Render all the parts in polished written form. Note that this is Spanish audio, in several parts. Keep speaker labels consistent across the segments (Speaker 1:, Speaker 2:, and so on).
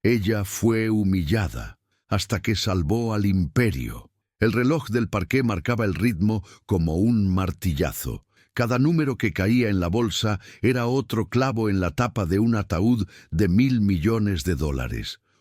Speaker 1: Ella fue humillada hasta que salvó al imperio. El reloj del parqué marcaba el ritmo como un martillazo. Cada número que caía en la bolsa era otro clavo en la tapa de un ataúd de $1.000 millones.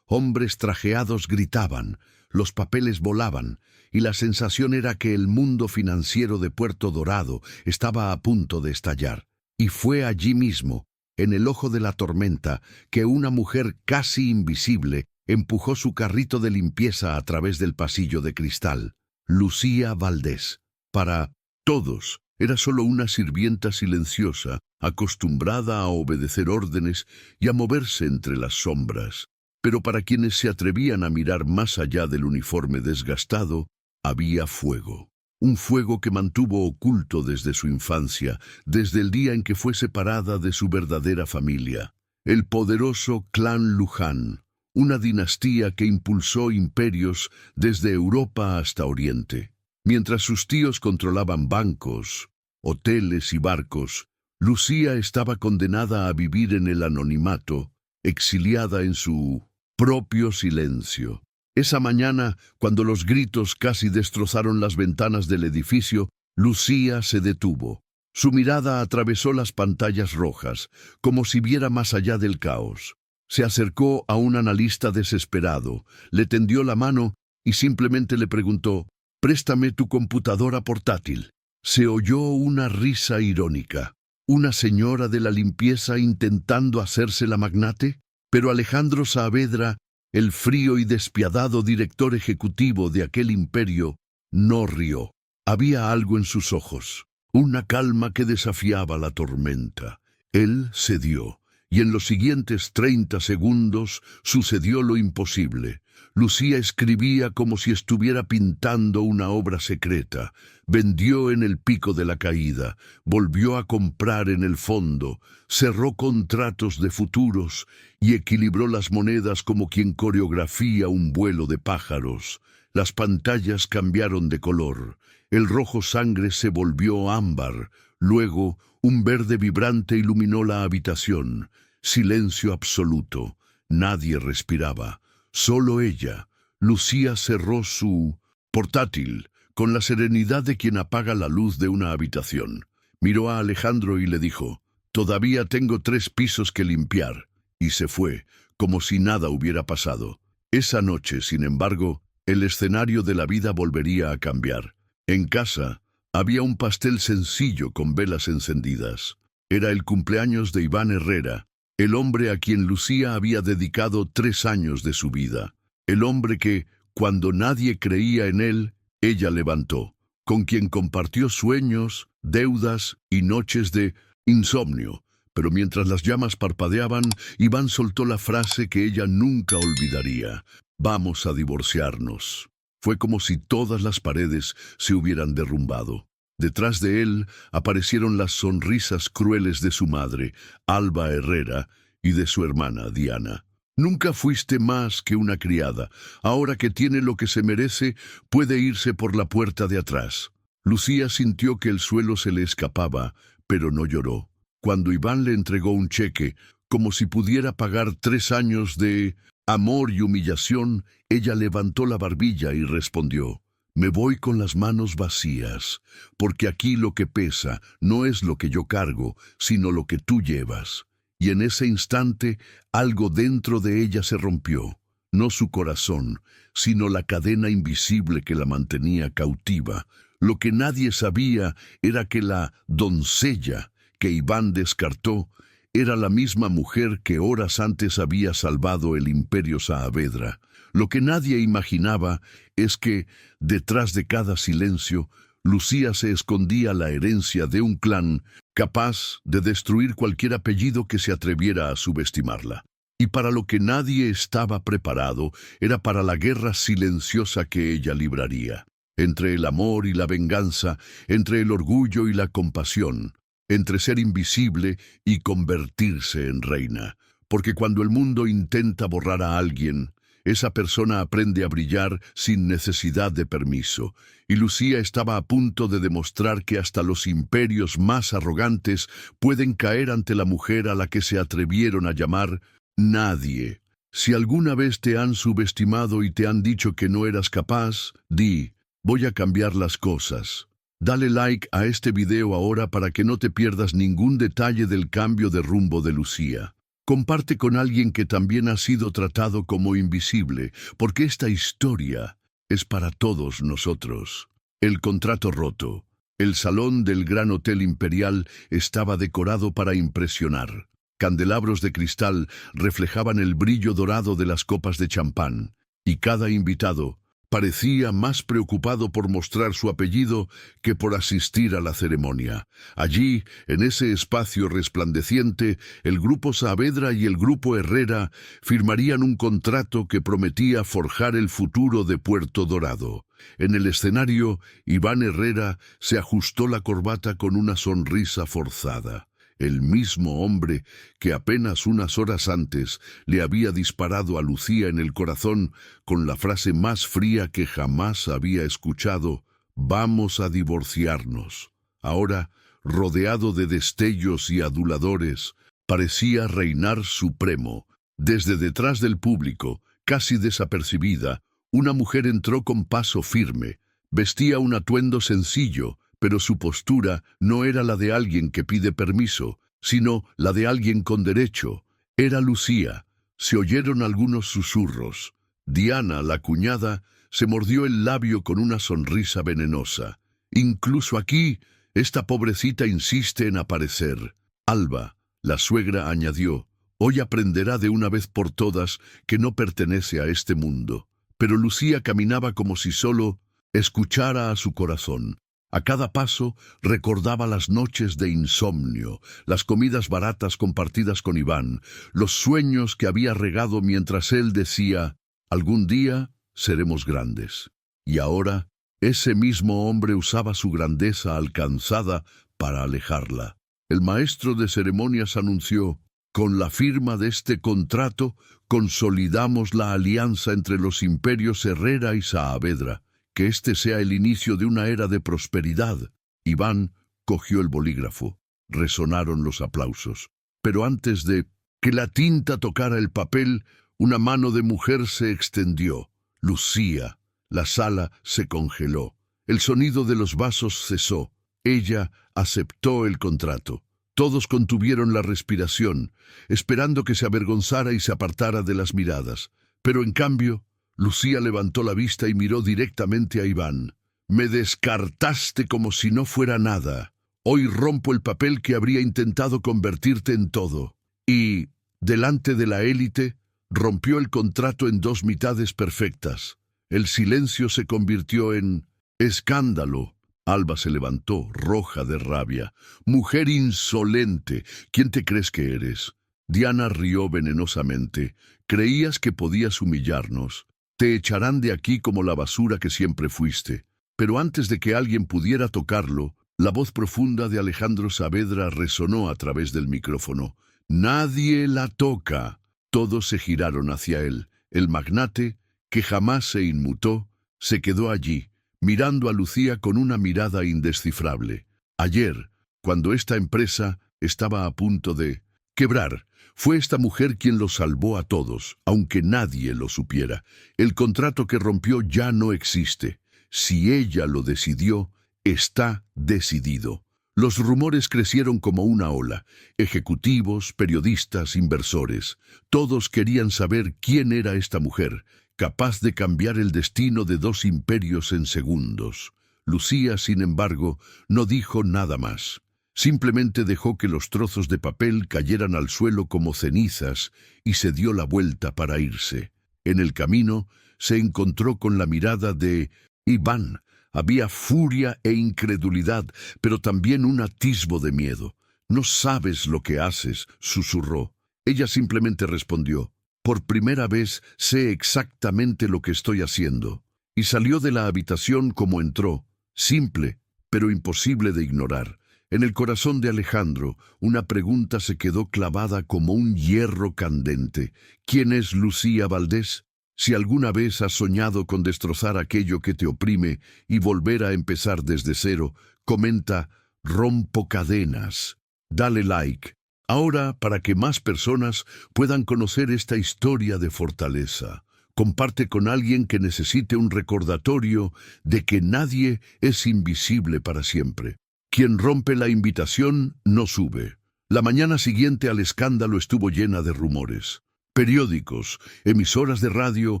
Speaker 1: Hombres trajeados gritaban, los papeles volaban, y la sensación era que el mundo financiero de Puerto Dorado estaba a punto de estallar. Y fue allí mismo, en el ojo de la tormenta, que una mujer casi invisible empujó su carrito de limpieza a través del pasillo de cristal. Lucía Valdés. Para todos, era solo una sirvienta silenciosa, acostumbrada a obedecer órdenes y a moverse entre las sombras. Pero para quienes se atrevían a mirar más allá del uniforme desgastado, había fuego. Un fuego que mantuvo oculto desde su infancia, desde el día en que fue separada de su verdadera familia. El poderoso clan Luján, una dinastía que impulsó imperios desde Europa hasta Oriente. Mientras sus tíos controlaban bancos, hoteles y barcos, Lucía estaba condenada a vivir en el anonimato, exiliada en su propio silencio. Esa mañana, cuando los gritos casi destrozaron las ventanas del edificio, Lucía se detuvo. Su mirada atravesó las pantallas rojas, como si viera más allá del caos. Se acercó a un analista desesperado, le tendió la mano y simplemente le preguntó: «Préstame tu computadora portátil». Se oyó una risa irónica. ¿Una señora de la limpieza intentando hacerse la magnate? Pero Alejandro Saavedra, el frío y despiadado director ejecutivo de aquel imperio, no rió. Había algo en sus ojos, una calma que desafiaba la tormenta. Él cedió, y en los siguientes 30 segundos sucedió lo imposible. Lucía escribía como si estuviera pintando una obra secreta. Vendió en el pico de la caída, volvió a comprar en el fondo, cerró contratos de futuros y equilibró las monedas como quien coreografía un vuelo de pájaros. Las pantallas cambiaron de color. El rojo sangre se volvió ámbar. Luego, un verde vibrante iluminó la habitación. Silencio absoluto. Nadie respiraba. Solo ella. Lucía cerró su portátil con la serenidad de quien apaga la luz de una habitación. Miró a Alejandro y le dijo: «Todavía tengo 3 pisos que limpiar». Y se fue, como si nada hubiera pasado. Esa noche, sin embargo, el escenario de la vida volvería a cambiar. En casa había un pastel sencillo con velas encendidas. Era el cumpleaños de Iván Herrera, el hombre a quien Lucía había dedicado 3 años de su vida. El hombre que, cuando nadie creía en él, ella levantó, con quien compartió sueños, deudas y noches de insomnio. Pero mientras las llamas parpadeaban, Iván soltó la frase que ella nunca olvidaría: «Vamos a divorciarnos». Fue como si todas las paredes se hubieran derrumbado. Detrás de él aparecieron las sonrisas crueles de su madre, Alba Herrera, y de su hermana, Diana. «Nunca fuiste más que una criada. Ahora que tiene lo que se merece, puede irse por la puerta de atrás». Lucía sintió que el suelo se le escapaba, pero no lloró. Cuando Iván le entregó un cheque, como si pudiera pagar 3 años de amor y humillación, ella levantó la barbilla y respondió: «Me voy con las manos vacías, porque aquí lo que pesa no es lo que yo cargo, sino lo que tú llevas». Y en ese instante, algo dentro de ella se rompió. No su corazón, sino la cadena invisible que la mantenía cautiva. Lo que nadie sabía era que la doncella que Iván descartó era la misma mujer que horas antes había salvado el imperio Saavedra. Lo que nadie imaginaba es que, detrás de cada silencio, Lucía se escondía la herencia de un clan capaz de destruir cualquier apellido que se atreviera a subestimarla. Y para lo que nadie estaba preparado era para la guerra silenciosa que ella libraría. Entre el amor y la venganza, entre el orgullo y la compasión, entre ser invisible y convertirse en reina. Porque cuando el mundo intenta borrar a alguien, esa persona aprende a brillar sin necesidad de permiso. Y Lucía estaba a punto de demostrar que hasta los imperios más arrogantes pueden caer ante la mujer a la que se atrevieron a llamar nadie. Si alguna vez te han subestimado y te han dicho que no eras capaz, di, voy a cambiar las cosas. Dale like a este video ahora para que no te pierdas ningún detalle del cambio de rumbo de Lucía. Comparte con alguien que también ha sido tratado como invisible, porque esta historia es para todos nosotros. El contrato roto. El salón del Gran Hotel Imperial estaba decorado para impresionar. Candelabros de cristal reflejaban el brillo dorado de las copas de champán, y cada invitado parecía más preocupado por mostrar su apellido que por asistir a la ceremonia. Allí, en ese espacio resplandeciente, el grupo Saavedra y el grupo Herrera firmarían un contrato que prometía forjar el futuro de Puerto Dorado. En el escenario, Iván Herrera se ajustó la corbata con una sonrisa forzada. El mismo hombre que apenas unas horas antes le había disparado a Lucía en el corazón con la frase más fría que jamás había escuchado: «Vamos a divorciarnos». Ahora, rodeado de destellos y aduladores, parecía reinar supremo. Desde detrás del público, casi desapercibida, una mujer entró con paso firme. Vestía un atuendo sencillo, pero su postura no era la de alguien que pide permiso, sino la de alguien con derecho. Era Lucía. Se oyeron algunos susurros. Diana, la cuñada, se mordió el labio con una sonrisa venenosa. «Incluso aquí, esta pobrecita insiste en aparecer». Alba, la suegra, añadió: «Hoy aprenderá de una vez por todas que no pertenece a este mundo». Pero Lucía caminaba como si solo escuchara a su corazón. A cada paso recordaba las noches de insomnio, las comidas baratas compartidas con Iván, los sueños que había regado mientras él decía: «Algún día seremos grandes». Y ahora, ese mismo hombre usaba su grandeza alcanzada para alejarla. El maestro de ceremonias anunció: «Con la firma de este contrato, consolidamos la alianza entre los imperios Herrera y Saavedra. Que este sea el inicio de una era de prosperidad». Iván cogió el bolígrafo. Resonaron los aplausos. Pero antes de que la tinta tocara el papel, una mano de mujer se extendió. Lucía. La sala se congeló. El sonido de los vasos cesó. Ella aceptó el contrato. Todos contuvieron la respiración, esperando que se avergonzara y se apartara de las miradas. Pero en cambio, Lucía levantó la vista y miró directamente a Iván. «Me descartaste como si no fuera nada. Hoy rompo el papel que habría intentado convertirte en todo». Y, delante de la élite, rompió el contrato en dos mitades perfectas. El silencio se convirtió en escándalo. Alba se levantó, roja de rabia. «Mujer insolente, ¿quién te crees que eres?» Diana rió venenosamente. «¿Creías que podías humillarnos? Te echarán de aquí como la basura que siempre fuiste». Pero antes de que alguien pudiera tocarlo, la voz profunda de Alejandro Saavedra resonó a través del micrófono. «Nadie la toca». Todos se giraron hacia él. El magnate, que jamás se inmutó, se quedó allí, mirando a Lucía con una mirada indescifrable. Ayer, cuando esta empresa estaba a punto de quebrar, fue esta mujer quien lo salvó a todos, aunque nadie lo supiera. El contrato que rompió ya no existe. Si ella lo decidió, está decidido. Los rumores crecieron como una ola. Ejecutivos, periodistas, inversores. Todos querían saber quién era esta mujer, capaz de cambiar el destino de dos imperios en segundos. Lucía, sin embargo, no dijo nada más. Simplemente dejó que los trozos de papel cayeran al suelo como cenizas y se dio la vuelta para irse. En el camino se encontró con la mirada de Iván. Había furia e incredulidad, pero también un atisbo de miedo. «No sabes lo que haces», susurró. Ella simplemente respondió: «Por primera vez sé exactamente lo que estoy haciendo». Y salió de la habitación como entró, simple, pero imposible de ignorar. En el corazón de Alejandro, una pregunta se quedó clavada como un hierro candente. ¿Quién es Lucía Valdés? Si alguna vez has soñado con destrozar aquello que te oprime y volver a empezar desde cero, comenta «Rompo cadenas». Dale like. Ahora, para que más personas puedan conocer esta historia de fortaleza, comparte con alguien que necesite un recordatorio de que nadie es invisible para siempre. Quien rompe la invitación no sube. La mañana siguiente al escándalo estuvo llena de rumores. Periódicos, emisoras de radio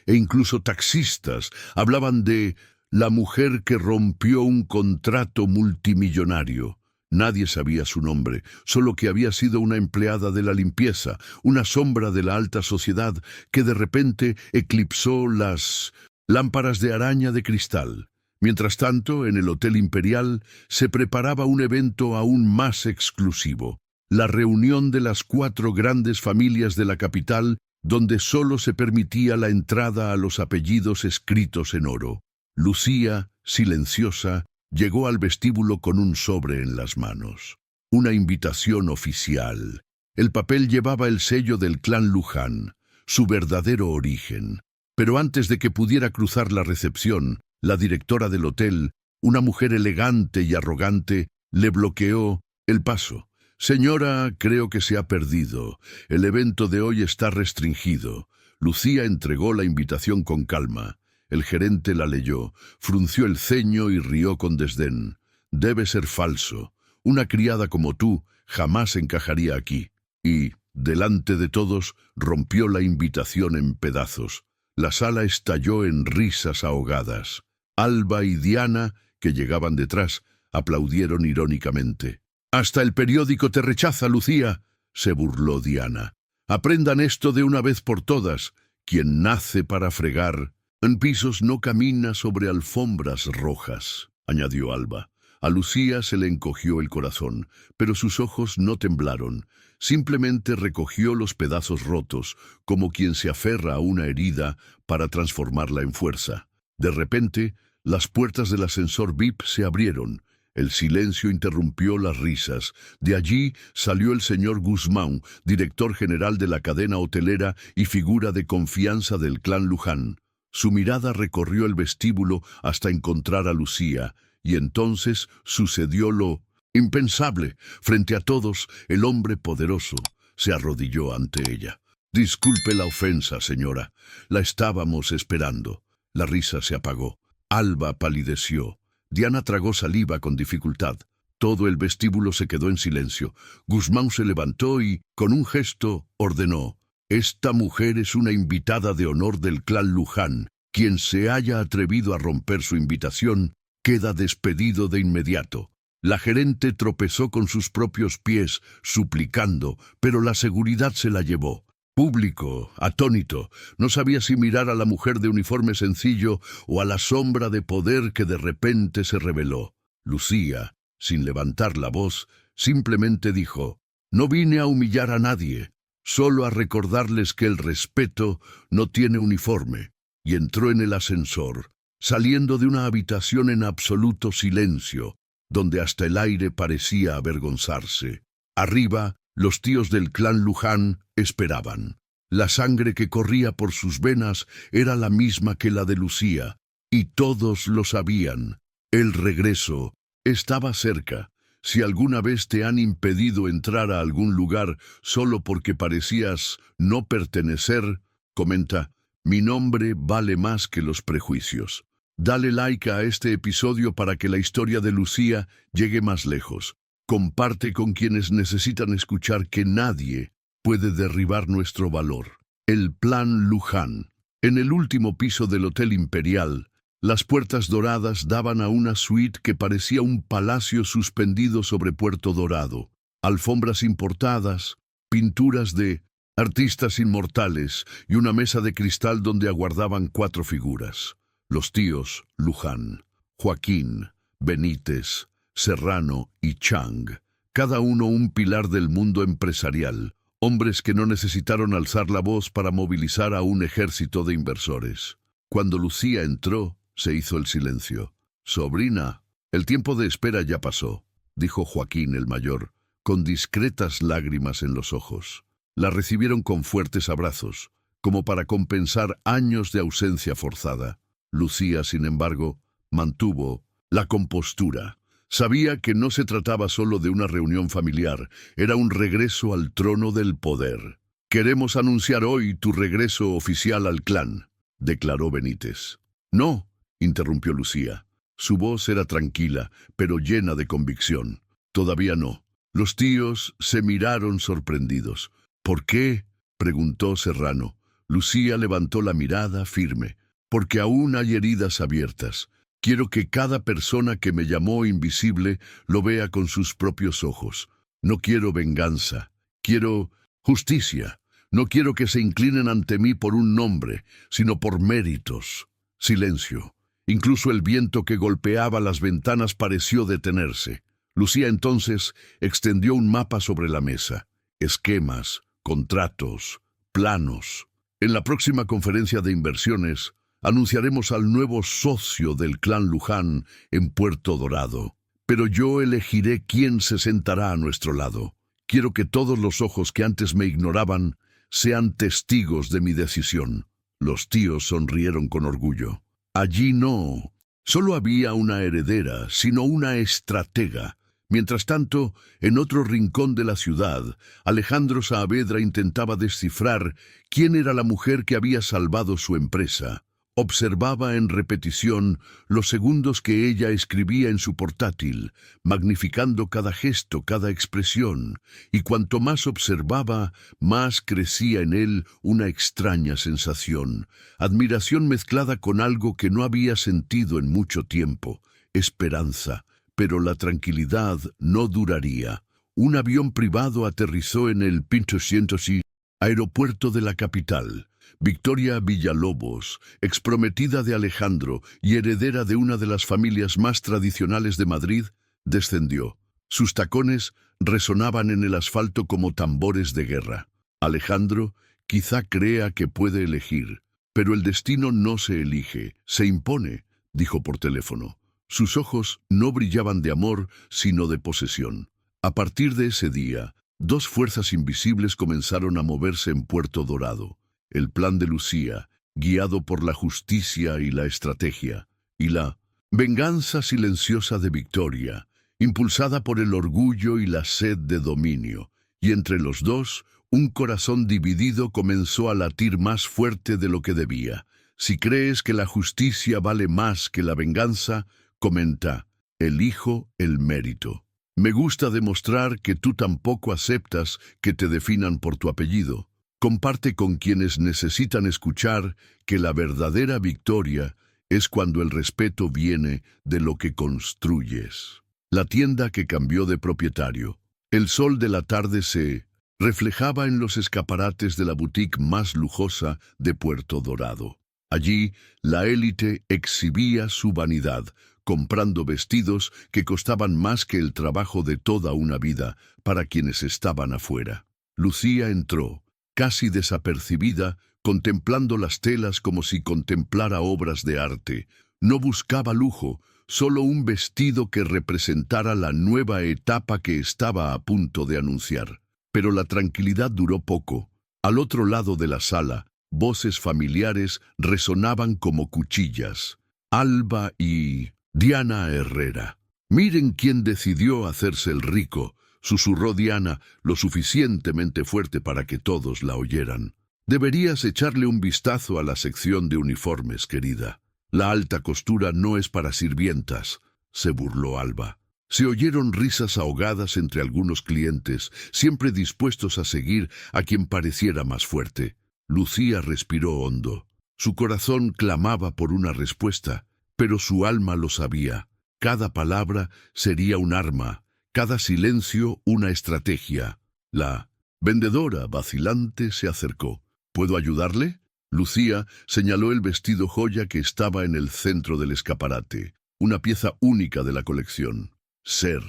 Speaker 1: e incluso taxistas hablaban de la mujer que rompió un contrato multimillonario. Nadie sabía su nombre, solo que había sido una empleada de la limpieza, una sombra de la alta sociedad que de repente eclipsó las lámparas de araña de cristal. Mientras tanto, en el Hotel Imperial se preparaba un evento aún más exclusivo, la reunión de las 4 grandes familias de la capital, donde solo se permitía la entrada a los apellidos escritos en oro. Lucía, silenciosa, llegó al vestíbulo con un sobre en las manos. Una invitación oficial. El papel llevaba el sello del clan Luján, su verdadero origen. Pero antes de que pudiera cruzar la recepción, la directora del hotel, una mujer elegante y arrogante, le bloqueó el paso. «Señora, creo que se ha perdido. El evento de hoy está restringido». Lucía entregó la invitación con calma. El gerente la leyó, frunció el ceño y rió con desdén. «Debe ser falso. Una criada como tú jamás encajaría aquí». Y, delante de todos, rompió la invitación en pedazos. La sala estalló en risas ahogadas. Alba y Diana, que llegaban detrás, aplaudieron irónicamente. «Hasta el periódico te rechaza, Lucía», se burló Diana. «Aprendan esto de una vez por todas. Quien nace para fregar en pisos no camina sobre alfombras rojas», añadió Alba. A Lucía se le encogió el corazón, pero sus ojos no temblaron. Simplemente recogió los pedazos rotos, como quien se aferra a una herida para transformarla en fuerza. De repente, las puertas del ascensor VIP se abrieron. El silencio interrumpió las risas. De allí salió el señor Guzmán, director general de la cadena hotelera y figura de confianza del clan Luján. Su mirada recorrió el vestíbulo hasta encontrar a Lucía, y entonces sucedió lo impensable. Frente a todos, el hombre poderoso se arrodilló ante ella. «Disculpe la ofensa, señora. La estábamos esperando». La risa se apagó. Alba palideció. Diana tragó saliva con dificultad. Todo el vestíbulo se quedó en silencio. Guzmán se levantó y, con un gesto, ordenó: «Esta mujer es una invitada de honor del clan Luján. Quien se haya atrevido a romper su invitación queda despedido de inmediato». La gerente tropezó con sus propios pies, suplicando, pero la seguridad se la llevó. Público, atónito, no sabía si mirar a la mujer de uniforme sencillo o a la sombra de poder que de repente se reveló. Lucía, sin levantar la voz, simplemente dijo: «No vine a humillar a nadie, solo a recordarles que el respeto no tiene uniforme», y entró en el ascensor, saliendo de una habitación en absoluto silencio, donde hasta el aire parecía avergonzarse. Arriba, los tíos del clan Luján esperaban. La sangre que corría por sus venas era la misma que la de Lucía, y todos lo sabían. El regreso estaba cerca. Si alguna vez te han impedido entrar a algún lugar solo porque parecías no pertenecer, comenta: «Mi nombre vale más que los prejuicios». Dale like a este episodio para que la historia de Lucía llegue más lejos. Comparte con quienes necesitan escuchar que nadie puede derribar nuestro valor. El plan Luján. En el último piso del Hotel Imperial, las puertas doradas daban a una suite que parecía un palacio suspendido sobre Puerto Dorado. Alfombras importadas, pinturas de artistas inmortales y una mesa de cristal donde aguardaban 4 figuras. Los tíos Luján, Joaquín, Benítez, Serrano y Chang, cada uno un pilar del mundo empresarial, hombres que no necesitaron alzar la voz para movilizar a un ejército de inversores. Cuando Lucía entró, se hizo el silencio. «Sobrina, el tiempo de espera ya pasó», dijo Joaquín el mayor, con discretas lágrimas en los ojos. La recibieron con fuertes abrazos, como para compensar años de ausencia forzada. Lucía, sin embargo, mantuvo la compostura. Sabía que no se trataba solo de una reunión familiar, era un regreso al trono del poder. «Queremos anunciar hoy tu regreso oficial al clan», declaró Benítez. «No», interrumpió Lucía. Su voz era tranquila, pero llena de convicción. «Todavía no». Los tíos se miraron sorprendidos. «¿Por qué?», preguntó Serrano. Lucía levantó la mirada firme. «Porque aún hay heridas abiertas. Quiero que cada persona que me llamó invisible lo vea con sus propios ojos. No quiero venganza. Quiero justicia. No quiero que se inclinen ante mí por un nombre, sino por méritos». Silencio. Incluso el viento que golpeaba las ventanas pareció detenerse. Lucía entonces extendió un mapa sobre la mesa. Esquemas, contratos, planos. «En la próxima conferencia de inversiones, anunciaremos al nuevo socio del clan Luján en Puerto Dorado. Pero yo elegiré quién se sentará a nuestro lado. Quiero que todos los ojos que antes me ignoraban sean testigos de mi decisión». Los tíos sonrieron con orgullo. Allí no solo había una heredera, sino una estratega. Mientras tanto, en otro rincón de la ciudad, Alejandro Saavedra intentaba descifrar quién era la mujer que había salvado su empresa. Observaba en repetición los segundos que ella escribía en su portátil, magnificando cada gesto, cada expresión, y cuanto más observaba, más crecía en él una extraña sensación, admiración mezclada con algo que no había sentido en mucho tiempo, esperanza. Pero la tranquilidad no duraría. Un avión privado aterrizó en el Pinto 106, aeropuerto de la capital. Victoria Villalobos, exprometida de Alejandro y heredera de una de las familias más tradicionales de Madrid, descendió. Sus tacones resonaban en el asfalto como tambores de guerra. Alejandro quizá crea que puede elegir, pero el destino no se elige, se impone, dijo por teléfono. Sus ojos no brillaban de amor, sino de posesión. A partir de ese día, dos fuerzas invisibles comenzaron a moverse en Puerto Dorado. El plan de Lucía, guiado por la justicia y la estrategia, y la venganza silenciosa de Victoria, impulsada por el orgullo y la sed de dominio. Y entre los dos, un corazón dividido comenzó a latir más fuerte de lo que debía. Si crees que la justicia vale más que la venganza, comenta, elijo el mérito. Me gusta demostrar que tú tampoco aceptas que te definan por tu apellido. Comparte con quienes necesitan escuchar que la verdadera victoria es cuando el respeto viene de lo que construyes. La tienda que cambió de propietario. El sol de la tarde se reflejaba en los escaparates de la boutique más lujosa de Puerto Dorado. Allí, la élite exhibía su vanidad, comprando vestidos que costaban más que el trabajo de toda una vida para quienes estaban afuera. Lucía entró, casi desapercibida, contemplando las telas como si contemplara obras de arte. No buscaba lujo, solo un vestido que representara la nueva etapa que estaba a punto de anunciar. Pero la tranquilidad duró poco. Al otro lado de la sala, voces familiares resonaban como cuchillas. Alba y Diana Herrera. «Miren quién decidió hacerse el rico», susurró Diana, lo suficientemente fuerte para que todos la oyeran. «Deberías echarle un vistazo a la sección de uniformes, querida. La alta costura no es para sirvientas», se burló Alba. Se oyeron risas ahogadas entre algunos clientes, siempre dispuestos a seguir a quien pareciera más fuerte. Lucía respiró hondo. Su corazón clamaba por una respuesta, pero su alma lo sabía. Cada palabra sería un arma, cada silencio una estrategia. La vendedora vacilante se acercó. «¿Puedo ayudarle?». Lucía señaló el vestido joya que estaba en el centro del escaparate, una pieza única de la colección. «Ser».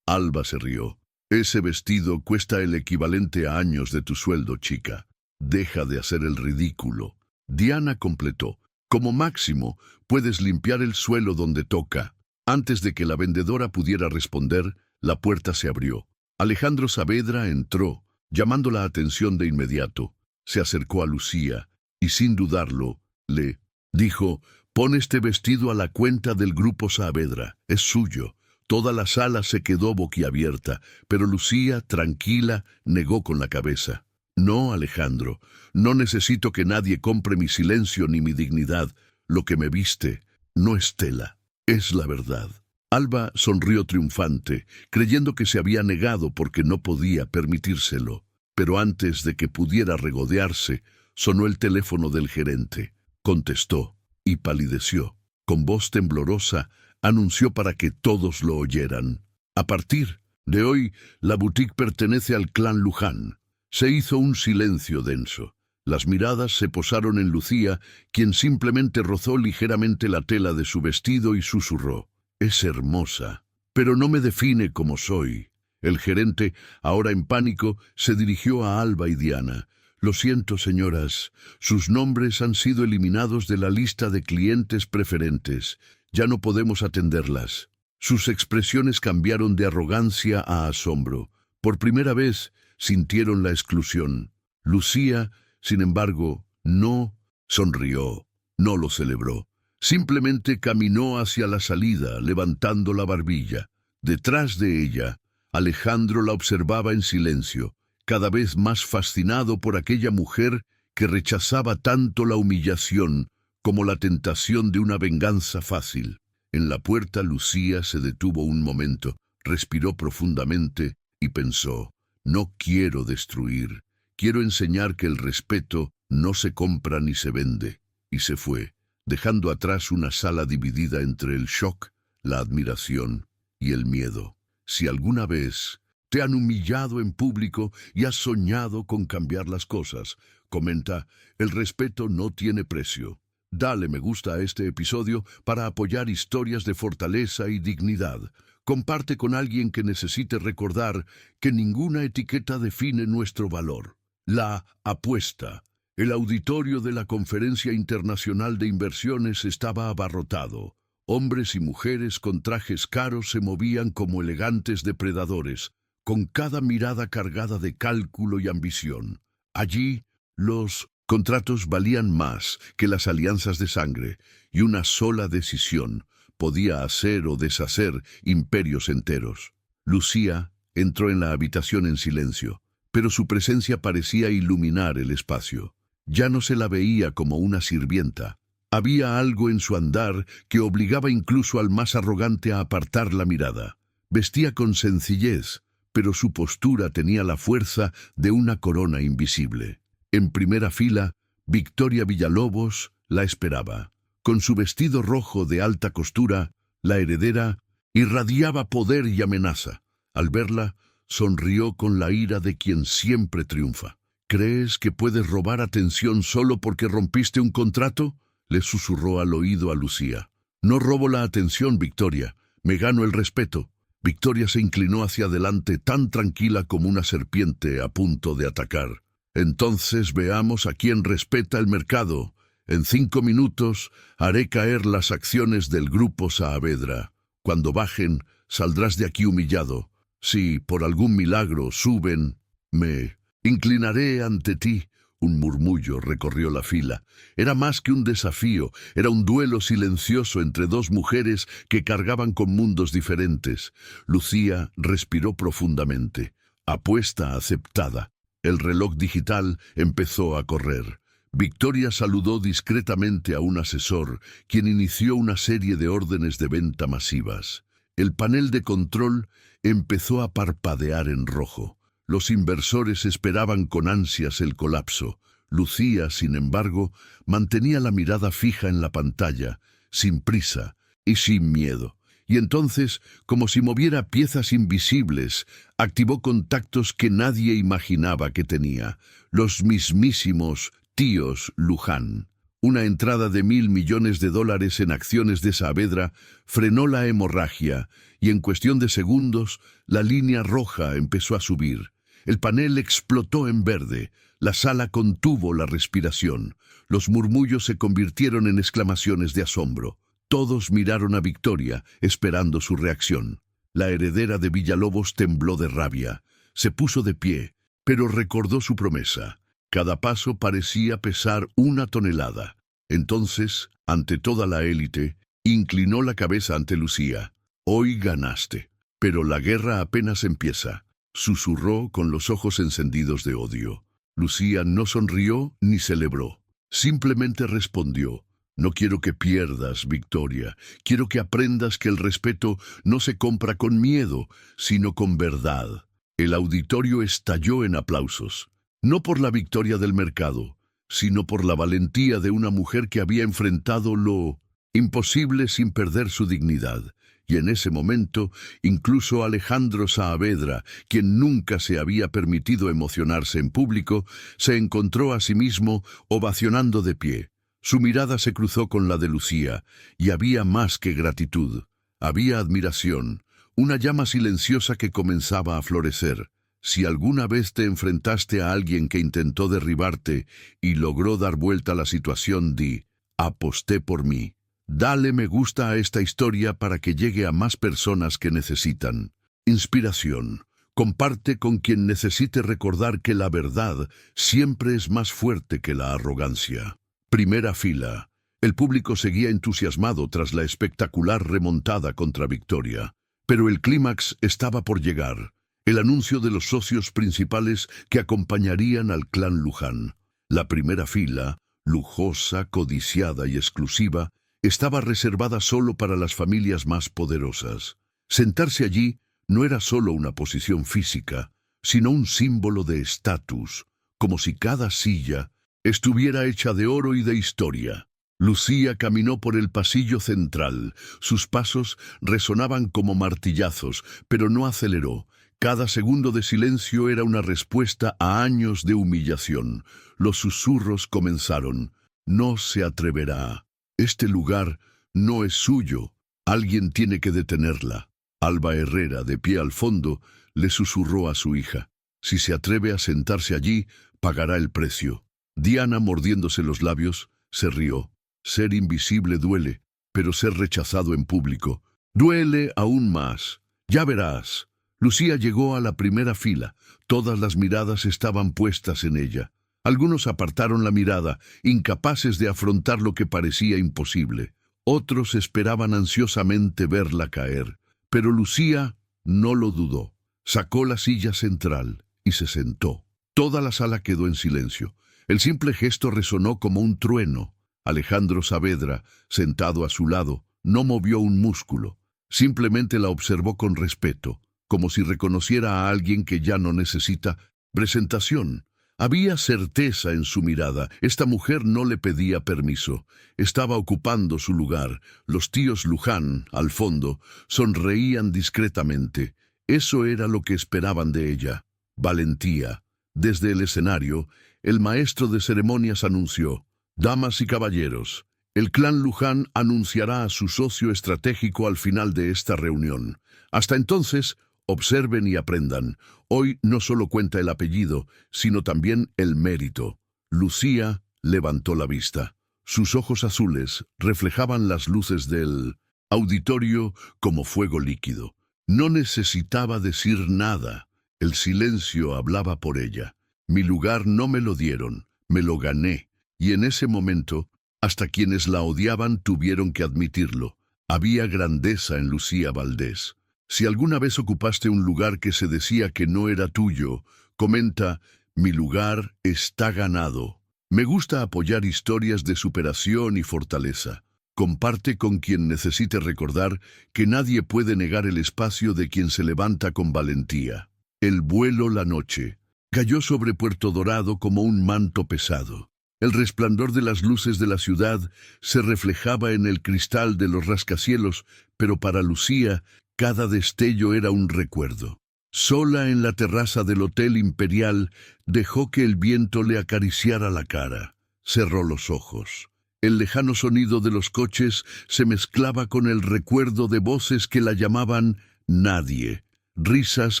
Speaker 1: Alba se rió. «Ese vestido cuesta el equivalente a años de tu sueldo, chica. Deja de hacer el ridículo». Diana completó. «Como máximo, puedes limpiar el suelo donde toca». Antes de que la vendedora pudiera responder, la puerta se abrió. Alejandro Saavedra entró, llamando la atención de inmediato. Se acercó a Lucía y, sin dudarlo, le dijo: «Pon este vestido a la cuenta del grupo Saavedra. Es suyo. Toda la sala se quedó boquiabierta, pero Lucía, tranquila, negó con la cabeza. No, Alejandro, no necesito que nadie compre mi silencio ni mi dignidad. Lo que me viste no es tela, es la verdad. Alba sonrió triunfante, creyendo que se había negado porque no podía permitírselo. Pero antes de que pudiera regodearse, sonó el teléfono del gerente. Contestó y palideció. Con voz temblorosa, anunció para que todos lo oyeran. A partir de hoy, la boutique pertenece al clan Luján. Se hizo un silencio denso. Las miradas se posaron en Lucía, quien simplemente rozó ligeramente la tela de su vestido y susurró: «Es hermosa, pero no me define como soy». El gerente, ahora en pánico, se dirigió a Alba y Diana. «Lo siento, señoras, sus nombres han sido eliminados de la lista de clientes preferentes. Ya no podemos atenderlas». Sus expresiones cambiaron de arrogancia a asombro. Por primera vez sintieron la exclusión. Lucía, sin embargo, no sonrió, no lo celebró. Simplemente caminó hacia la salida, levantando la barbilla. Detrás de ella, Alejandro la observaba en silencio, cada vez más fascinado por aquella mujer que rechazaba tanto la humillación como la tentación de una venganza fácil. En la puerta Lucía se detuvo un momento, respiró profundamente y pensó: «No quiero destruir, quiero enseñar que el respeto no se compra ni se vende». Y se fue, dejando atrás una sala dividida entre el shock, la admiración y el miedo. Si alguna vez te han humillado en público y has soñado con cambiar las cosas, comenta: el respeto no tiene precio. Dale me gusta a este episodio para apoyar historias de fortaleza y dignidad. Comparte con alguien que necesite recordar que ninguna etiqueta define nuestro valor. La apuesta. El auditorio de la Conferencia Internacional de Inversiones estaba abarrotado. Hombres y mujeres con trajes caros se movían como elegantes depredadores, con cada mirada cargada de cálculo y ambición. Allí, los contratos valían más que las alianzas de sangre, y una sola decisión podía hacer o deshacer imperios enteros. Lucía entró en la habitación en silencio, pero su presencia parecía iluminar el espacio. Ya no se la veía como una sirvienta. Había algo en su andar que obligaba incluso al más arrogante a apartar la mirada. Vestía con sencillez, pero su postura tenía la fuerza de una corona invisible. En primera fila, Victoria Villalobos la esperaba. Con su vestido rojo de alta costura, la heredera irradiaba poder y amenaza. Al verla, sonrió con la ira de quien siempre triunfa. «¿Crees que puedes robar atención solo porque rompiste un contrato?», le susurró al oído a Lucía. «No robo la atención, Victoria. Me gano el respeto». Victoria se inclinó hacia adelante tan tranquila como una serpiente a punto de atacar. «Entonces veamos a quién respeta el mercado. En 5 minutos haré caer las acciones del Grupo Saavedra. Cuando bajen, saldrás de aquí humillado. Si por algún milagro suben, me inclinaré ante ti». Un murmullo recorrió la fila. Era más que un desafío, era un duelo silencioso entre dos mujeres que cargaban con mundos diferentes. Lucía respiró profundamente. Apuesta aceptada. El reloj digital empezó a correr. Victoria saludó discretamente a un asesor, quien inició una serie de órdenes de venta masivas. El panel de control empezó a parpadear en rojo. Los inversores esperaban con ansias el colapso. Lucía, sin embargo, mantenía la mirada fija en la pantalla, sin prisa y sin miedo. Y entonces, como si moviera piezas invisibles, activó contactos que nadie imaginaba que tenía. Los mismísimos tíos Luján. Una entrada de $1.000 millones en acciones de Saavedra frenó la hemorragia, y en cuestión de segundos, la línea roja empezó a subir. El panel explotó en verde. La sala contuvo la respiración. Los murmullos se convirtieron en exclamaciones de asombro. Todos miraron a Victoria, esperando su reacción. La heredera de Villalobos tembló de rabia. Se puso de pie, pero recordó su promesa. Cada paso parecía pesar 1 tonelada. Entonces, ante toda la élite, inclinó la cabeza ante Lucía. Hoy ganaste. Pero la guerra apenas empieza, susurró con los ojos encendidos de odio. Lucía no sonrió ni celebró. Simplemente respondió: no quiero que pierdas, Victoria. Quiero que aprendas que el respeto no se compra con miedo, sino con verdad. El auditorio estalló en aplausos. No por la victoria del mercado, sino por la valentía de una mujer que había enfrentado lo imposible sin perder su dignidad. Y en ese momento, incluso Alejandro Saavedra, quien nunca se había permitido emocionarse en público, se encontró a sí mismo ovacionando de pie. Su mirada se cruzó con la de Lucía, y había más que gratitud. Había admiración, una llama silenciosa que comenzaba a florecer. Si alguna vez te enfrentaste a alguien que intentó derribarte y logró dar vuelta a la situación, di: aposté por mí. Dale me gusta a esta historia para que llegue a más personas que necesitan inspiración. Comparte con quien necesite recordar que la verdad siempre es más fuerte que la arrogancia. Primera fila. El público seguía entusiasmado tras la espectacular remontada contra Victoria. Pero el clímax estaba por llegar. El anuncio de los socios principales que acompañarían al clan Luján. La primera fila, lujosa, codiciada y exclusiva, estaba reservada solo para las familias más poderosas. Sentarse allí no era solo una posición física, sino un símbolo de estatus, como si cada silla estuviera hecha de oro y de historia. Lucía caminó por el pasillo central. Sus pasos resonaban como martillazos, pero no aceleró. Cada segundo de silencio era una respuesta a años de humillación. Los susurros comenzaron. No se atreverá. Este lugar no es suyo. Alguien tiene que detenerla. Alba Herrera, de pie al fondo, le susurró a su hija: si se atreve a sentarse allí, pagará el precio. Diana, mordiéndose los labios, se rió. Ser invisible duele, pero ser rechazado en público duele aún más. Ya verás. Lucía llegó a la primera fila. Todas las miradas estaban puestas en ella. Algunos apartaron la mirada, incapaces de afrontar lo que parecía imposible. Otros esperaban ansiosamente verla caer. Pero Lucía no lo dudó. Sacó la silla central y se sentó. Toda la sala quedó en silencio. El simple gesto resonó como un trueno. Alejandro Saavedra, sentado a su lado, no movió un músculo. Simplemente la observó con respeto, como si reconociera a alguien que ya no necesita presentación. Había certeza en su mirada. Esta mujer no le pedía permiso. Estaba ocupando su lugar. Los tíos Luján, al fondo, sonreían discretamente. Eso era lo que esperaban de ella. Valentía. Desde el escenario, el maestro de ceremonias anunció: damas y caballeros, el clan Luján anunciará a su socio estratégico al final de esta reunión. Hasta entonces, observen y aprendan. Hoy no solo cuenta el apellido, sino también el mérito. Lucía levantó la vista. Sus ojos azules reflejaban las luces del auditorio como fuego líquido. No necesitaba decir nada. El silencio hablaba por ella. Mi lugar no me lo dieron, me lo gané. Y en ese momento, hasta quienes la odiaban tuvieron que admitirlo. Había grandeza en Lucía Valdés. Si alguna vez ocupaste un lugar que se decía que no era tuyo, comenta: mi lugar está ganado. Me gusta apoyar historias de superación y fortaleza. Comparte con quien necesite recordar que nadie puede negar el espacio de quien se levanta con valentía. El vuelo la noche cayó sobre Puerto Dorado como un manto pesado. El resplandor de las luces de la ciudad se reflejaba en el cristal de los rascacielos, pero para Lucía cada destello era un recuerdo. Sola en la terraza del Hotel Imperial, dejó que el viento le acariciara la cara. Cerró los ojos. El lejano sonido de los coches se mezclaba con el recuerdo de voces que la llamaban nadie, risas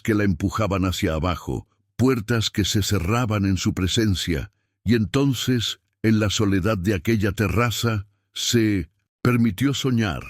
Speaker 1: que la empujaban hacia abajo, puertas que se cerraban en su presencia. Y entonces, en la soledad de aquella terraza, se permitió soñar.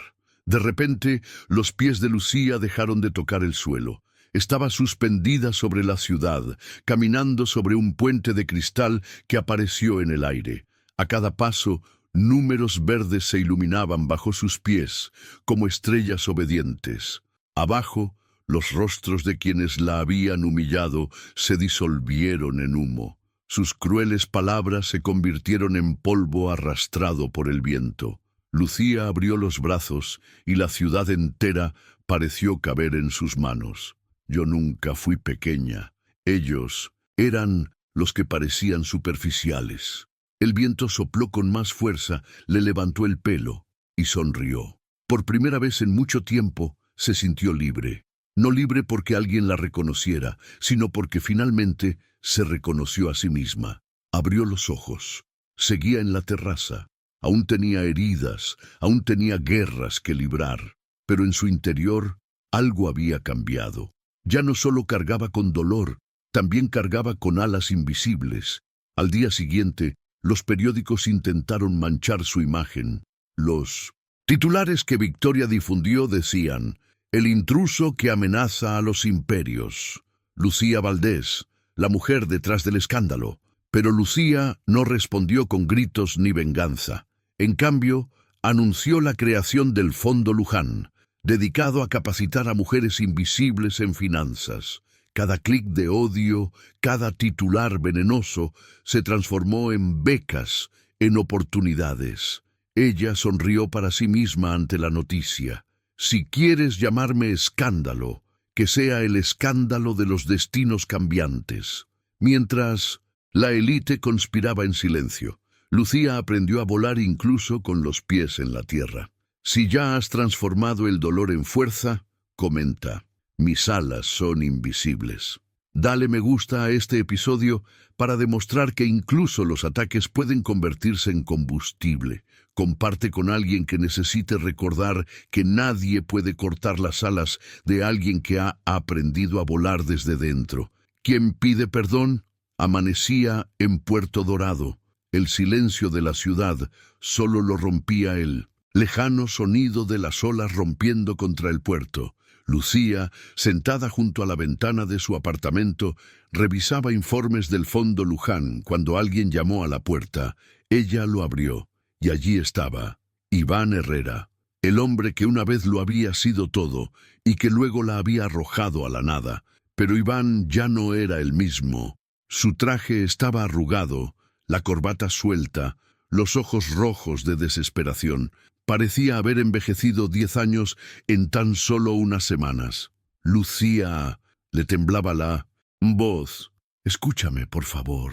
Speaker 1: De repente, los pies de Lucía dejaron de tocar el suelo. Estaba suspendida sobre la ciudad, caminando sobre un puente de cristal que apareció en el aire. A cada paso, números verdes se iluminaban bajo sus pies, como estrellas obedientes. Abajo, los rostros de quienes la habían humillado se disolvieron en humo. Sus crueles palabras se convirtieron en polvo arrastrado por el viento. Lucía abrió los brazos y la ciudad entera pareció caber en sus manos. Yo nunca fui pequeña. Ellos eran los que parecían superficiales. El viento sopló con más fuerza, le levantó el pelo y sonrió. Por primera vez en mucho tiempo se sintió libre. No libre porque alguien la reconociera, sino porque finalmente se reconoció a sí misma. Abrió los ojos. Seguía en la terraza. Aún tenía heridas, aún tenía guerras que librar. Pero en su interior algo había cambiado. Ya no solo cargaba con dolor, también cargaba con alas invisibles. Al día siguiente, los periódicos intentaron manchar su imagen. Los titulares que Victoria difundió decían: el intruso que amenaza a los imperios. Lucía Valdés, la mujer detrás del escándalo. Pero Lucía no respondió con gritos ni venganza. En cambio, anunció la creación del Fondo Luján, dedicado a capacitar a mujeres invisibles en finanzas. Cada clic de odio, cada titular venenoso, se transformó en becas, en oportunidades. Ella sonrió para sí misma ante la noticia. Si quieres llamarme escándalo, que sea el escándalo de los destinos cambiantes. Mientras la élite conspiraba en silencio, Lucía aprendió a volar incluso con los pies en la tierra. Si ya has transformado el dolor en fuerza, comenta: mis alas son invisibles. Dale me gusta a este episodio para demostrar que incluso los ataques pueden convertirse en combustible. Comparte con alguien que necesite recordar que nadie puede cortar las alas de alguien que ha aprendido a volar desde dentro. Quien pide perdón amanecía en Puerto Dorado. El silencio de la ciudad solo lo rompía el lejano sonido de las olas rompiendo contra el puerto. Lucía, sentada junto a la ventana de su apartamento, revisaba informes del Fondo Luján cuando alguien llamó a la puerta. Ella lo abrió, y allí estaba Iván Herrera, el hombre que una vez lo había sido todo y que luego la había arrojado a la nada. Pero Iván ya no era el mismo. Su traje estaba arrugado, la corbata suelta, los ojos rojos de desesperación. Parecía haber envejecido 10 años en tan solo unas semanas. Lucía, le temblaba la voz. Escúchame, por favor.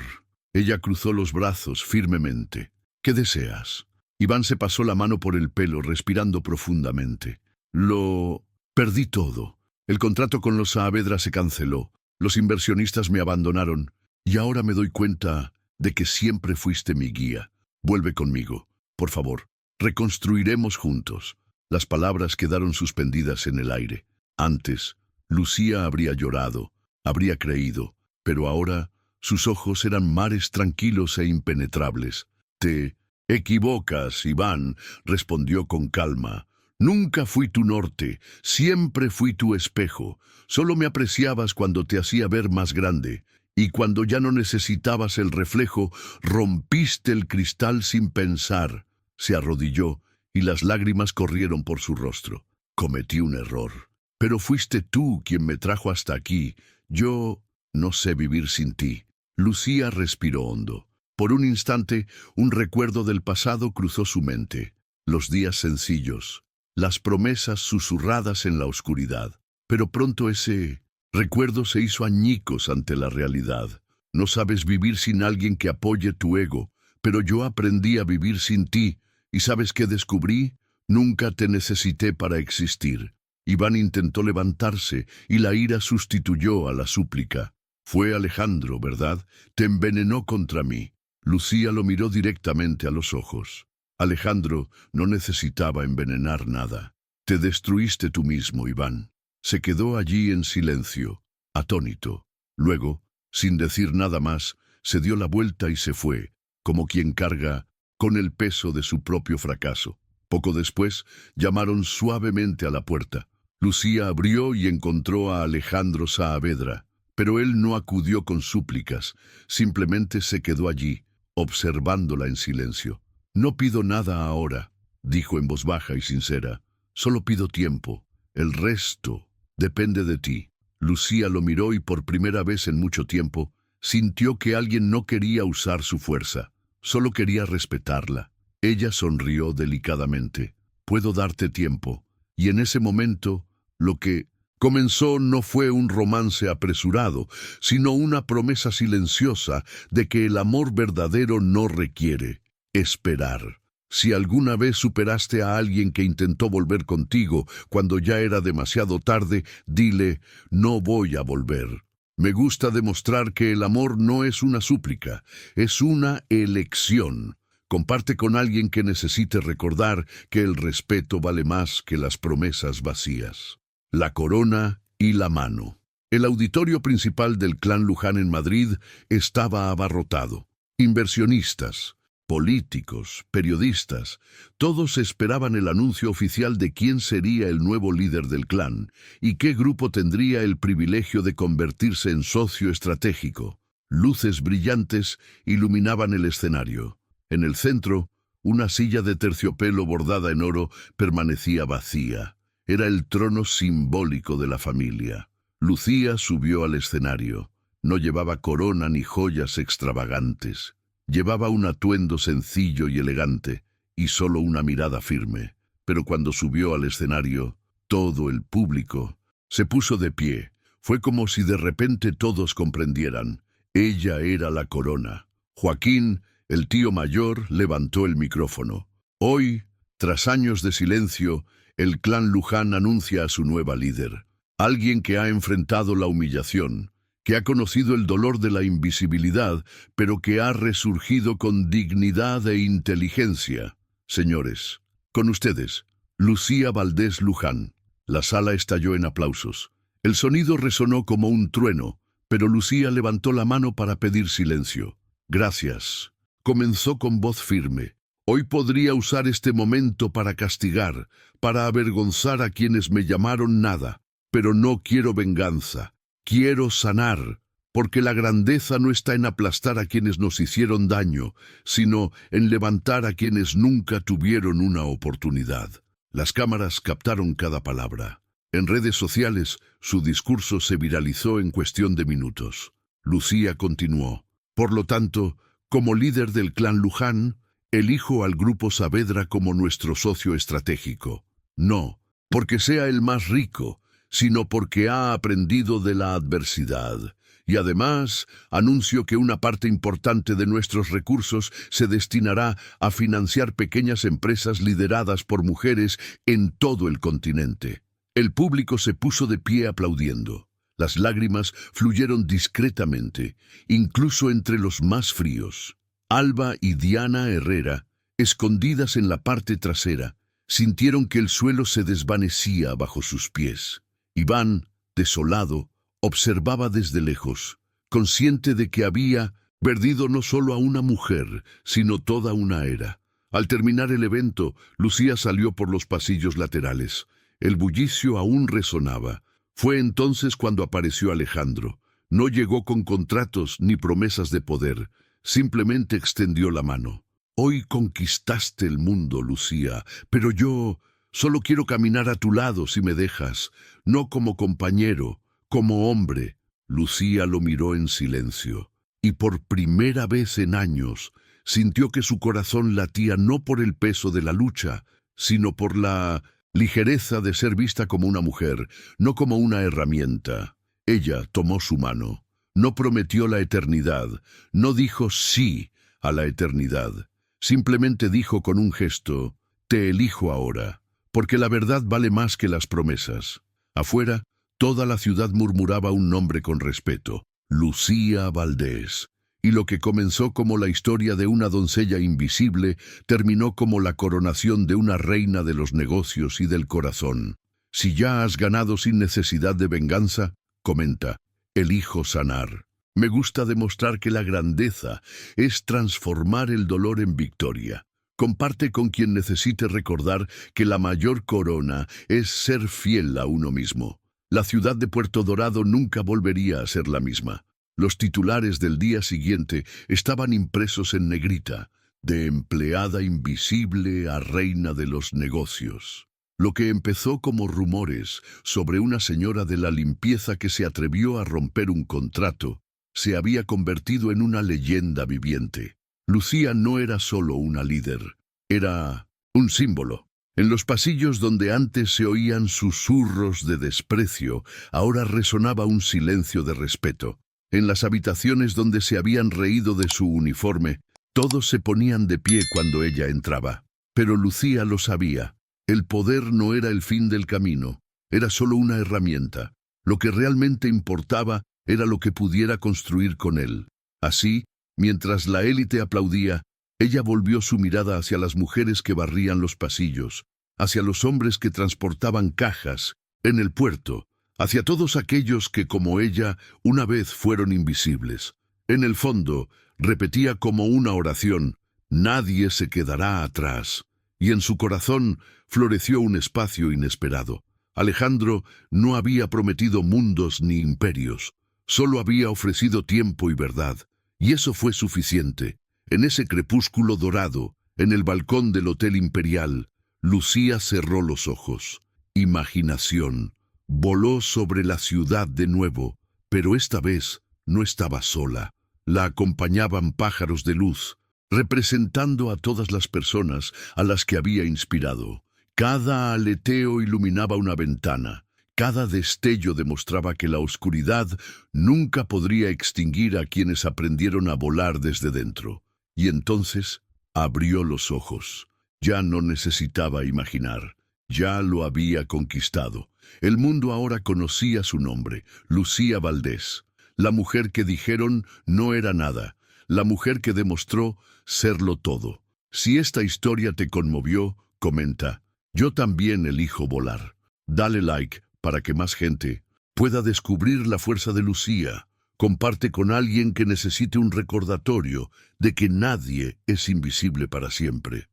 Speaker 1: Ella cruzó los brazos firmemente. ¿Qué deseas? Iván se pasó la mano por el pelo, respirando profundamente. Lo perdí todo. El contrato con los Saavedra se canceló. Los inversionistas me abandonaron. Y ahora me doy cuenta de que siempre fuiste mi guía. Vuelve conmigo, por favor. Reconstruiremos juntos. Las palabras quedaron suspendidas en el aire. Antes, Lucía habría llorado, habría creído, pero ahora sus ojos eran mares tranquilos e impenetrables. Te equivocas, Iván, respondió con calma. Nunca fui tu norte, siempre fui tu espejo. Solo me apreciabas cuando te hacía ver más grande. Y cuando ya no necesitabas el reflejo, rompiste el cristal sin pensar. Se arrodilló y las lágrimas corrieron por su rostro. Cometí un error. Pero fuiste tú quien me trajo hasta aquí. Yo no sé vivir sin ti. Lucía respiró hondo. Por un instante, un recuerdo del pasado cruzó su mente. Los días sencillos, las promesas susurradas en la oscuridad. Pero pronto ese recuerdo se hizo añicos ante la realidad. No sabes vivir sin alguien que apoye tu ego, pero yo aprendí a vivir sin ti. ¿Y sabes qué descubrí? Nunca te necesité para existir. Iván intentó levantarse y la ira sustituyó a la súplica. Fue Alejandro, ¿verdad? Te envenenó contra mí. Lucía lo miró directamente a los ojos. Alejandro no necesitaba envenenar nada. Te destruiste tú mismo, Iván. Se quedó allí en silencio, atónito. Luego, sin decir nada más, se dio la vuelta y se fue, como quien carga con el peso de su propio fracaso. Poco después, llamaron suavemente a la puerta. Lucía abrió y encontró a Alejandro Saavedra, pero él no acudió con súplicas, simplemente se quedó allí, observándola en silencio. No pido nada ahora, dijo en voz baja y sincera. Solo pido tiempo. El resto Depende de ti. Lucía lo miró y por primera vez en mucho tiempo sintió que alguien no quería usar su fuerza, solo quería respetarla. Ella sonrió delicadamente. Puedo darte tiempo. Y en ese momento, lo que comenzó no fue un romance apresurado, sino una promesa silenciosa de que el amor verdadero no requiere esperar. Si alguna vez superaste a alguien que intentó volver contigo cuando ya era demasiado tarde, dile, no voy a volver. Me gusta demostrar que el amor no es una súplica, es una elección. Comparte con alguien que necesite recordar que el respeto vale más que las promesas vacías. La corona y la mano. El auditorio principal del clan Luján en Madrid estaba abarrotado. Inversionistas, políticos, periodistas, todos esperaban el anuncio oficial de quién sería el nuevo líder del clan y qué grupo tendría el privilegio de convertirse en socio estratégico. Luces brillantes iluminaban el escenario. En el centro, una silla de terciopelo bordada en oro permanecía vacía. Era el trono simbólico de la familia. Lucía subió al escenario. No llevaba corona ni joyas extravagantes. Llevaba un atuendo sencillo y elegante, y solo una mirada firme. Pero cuando subió al escenario, todo el público se puso de pie. Fue como si de repente todos comprendieran. Ella era la corona. Joaquín, el tío mayor, levantó el micrófono. Hoy, tras años de silencio, el clan Luján anuncia a su nueva líder. Alguien que ha enfrentado la humillación, que ha conocido el dolor de la invisibilidad, pero que ha resurgido con dignidad e inteligencia. Señores, con ustedes, Lucía Valdés Luján. La sala estalló en aplausos. El sonido resonó como un trueno, pero Lucía levantó la mano para pedir silencio. Gracias. Comenzó con voz firme. Hoy podría usar este momento para castigar, para avergonzar a quienes me llamaron nada, pero no quiero venganza. Quiero sanar, porque la grandeza no está en aplastar a quienes nos hicieron daño, sino en levantar a quienes nunca tuvieron una oportunidad. Las cámaras captaron cada palabra. En redes sociales, su discurso se viralizó en cuestión de minutos. Lucía continuó. Por lo tanto, como líder del clan Luján, elijo al Grupo Saavedra como nuestro socio estratégico. No, porque sea el más rico, sino porque ha aprendido de la adversidad. Y además, anuncio que una parte importante de nuestros recursos se destinará a financiar pequeñas empresas lideradas por mujeres en todo el continente. El público se puso de pie aplaudiendo. Las lágrimas fluyeron discretamente, incluso entre los más fríos. Alba y Diana Herrera, escondidas en la parte trasera, sintieron que el suelo se desvanecía bajo sus pies. Iván, desolado, observaba desde lejos, consciente de que había perdido no solo a una mujer, sino toda una era. Al terminar el evento, Lucía salió por los pasillos laterales. El bullicio aún resonaba. Fue entonces cuando apareció Alejandro. No llegó con contratos ni promesas de poder, simplemente extendió la mano. Hoy conquistaste el mundo, Lucía, pero yo solo quiero caminar a tu lado si me dejas, no como compañero, como hombre. Lucía lo miró en silencio, y por primera vez en años sintió que su corazón latía no por el peso de la lucha, sino por la ligereza de ser vista como una mujer, no como una herramienta. Ella tomó su mano, no prometió la eternidad, no dijo sí a la eternidad, simplemente dijo con un gesto, te elijo ahora, porque la verdad vale más que las promesas. Afuera, toda la ciudad murmuraba un nombre con respeto, Lucía Valdés. Y lo que comenzó como la historia de una doncella invisible, terminó como la coronación de una reina de los negocios y del corazón. Si ya has ganado sin necesidad de venganza, comenta, elijo sanar. Me gusta demostrar que la grandeza es transformar el dolor en victoria. Comparte con quien necesite recordar que la mayor corona es ser fiel a uno mismo. La ciudad de Puerto Dorado nunca volvería a ser la misma. Los titulares del día siguiente estaban impresos en negrita, de empleada invisible a reina de los negocios. Lo que empezó como rumores sobre una señora de la limpieza que se atrevió a romper un contrato, se había convertido en una leyenda viviente. Lucía no era solo una líder, era un símbolo. En los pasillos donde antes se oían susurros de desprecio, ahora resonaba un silencio de respeto. En las habitaciones donde se habían reído de su uniforme, todos se ponían de pie cuando ella entraba. Pero Lucía lo sabía. El poder no era el fin del camino, era solo una herramienta. Lo que realmente importaba era lo que pudiera construir con él. Así, mientras la élite aplaudía, ella volvió su mirada hacia las mujeres que barrían los pasillos, hacia los hombres que transportaban cajas en el puerto, hacia todos aquellos que, como ella, una vez fueron invisibles. En el fondo, repetía como una oración: nadie se quedará atrás. Y en su corazón floreció un espacio inesperado. Alejandro no había prometido mundos ni imperios, solo había ofrecido tiempo y verdad, y eso fue suficiente. En ese crepúsculo dorado, en el balcón del Hotel Imperial, Lucía cerró los ojos. Imaginación. Voló sobre la ciudad de nuevo, pero esta vez no estaba sola. La acompañaban pájaros de luz, representando a todas las personas a las que había inspirado. Cada aleteo iluminaba una ventana, cada destello demostraba que la oscuridad nunca podría extinguir a quienes aprendieron a volar desde dentro. Y entonces abrió los ojos. Ya no necesitaba imaginar, ya lo había conquistado. El mundo ahora conocía su nombre: Lucía Valdés, la mujer que dijeron no era nada, la mujer que demostró serlo todo. Si esta historia te conmovió, comenta: yo también elijo volar. Dale like para que más gente pueda descubrir la fuerza de Lucía. Comparte con alguien que necesite un recordatorio de que nadie es invisible para siempre.